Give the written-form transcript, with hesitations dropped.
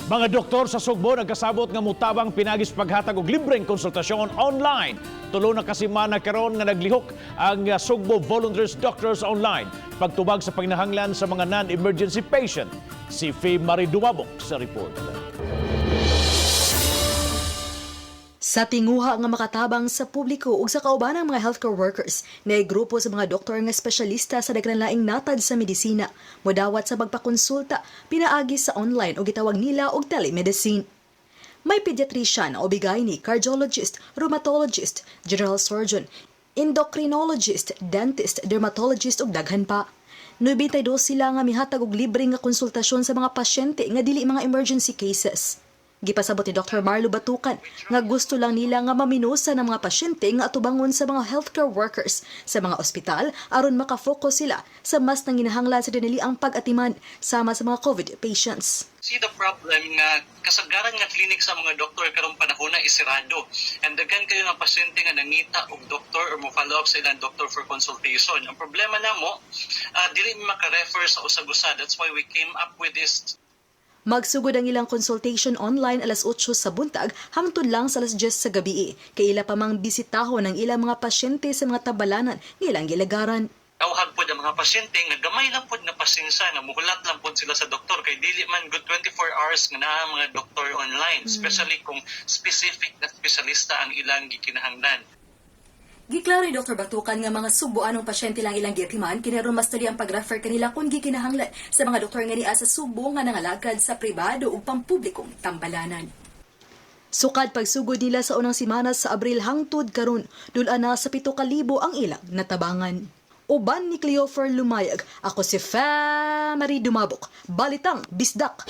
Mga doktor sa Sugbo nagkasabot nga mutabang pinagis paghatag og libreng konsultasyon online. Tulo na kasimana karon nga naglihok ang Sugbo Volunteers Doctors Online pagtubag sa panginahanglan sa mga non-emergency patient. Si Faye Marie Dumabok sa report. Sa tinguha nga makatabang sa publiko ug sa kaubanang mga healthcare workers, na grupo sa mga doktor nga espesyalista sa daghang laing natad sa medisina, modawat sa pagpakonsulta, pinaagi sa online o gitawag nila og telemedicine. May pediatrician o bigay cardiologist, rheumatologist, general surgeon, endocrinologist, dentist, dermatologist ug daghan pa. 92 sila nga mihatag og libre nga konsultasyon sa mga pasyente nga dili mga emergency cases. Gipasabot ni Dr. Marlo Batukan nga gusto lang nila nga maminusa ng mga pasyente nga atubangon sa mga healthcare workers sa mga ospital aron makafocus sila sa mas nanginahanglan sa diniliang pag-atiman sama sa mga COVID patients. See the problem nga kasagaran nga klinik sa mga doktor karong panahon na isirado. And daghan kayo nga pasyente nga nangita og doktor or mo follow up sa ilang doktor for consultation. Ang problema namo, dili maka-refer sa usag-usa. That's why we came up with this. Magsugod ang ilang consultation online alas 8 sa buntag hangtod lang sa alas 10 sa gabi. Kay ila pa mang bisitahon ang ilang mga pasyente sa mga tabalanan ng ilang gilagaran. Tawhag po ang mga pasyente nga gamay lang po na pasensya na muhulat lang po sila sa doktor kay dili man good 24 hours nga naa mga doktor online, especially kung specific na espesyalista ang ilang gikinahanglan. Giklaro ni Dr. Batukan nga mga subuan ng pasyente lang ilang giatiman, kinaron mas dali ang pag-refer kanila kung gikinahanglan sa mga doktor nga niya sa Subo nga nangalagad sa pribado o pampublikong tambalanan. Sukad pagsugod nila sa unang semana sa Abril hangtod karon, dul-an na sa 7,000 ang ilang natabangan. Uban ni Cleofer Lumayag, ako si Faye Marie Dumabok, Balitang Bisdak.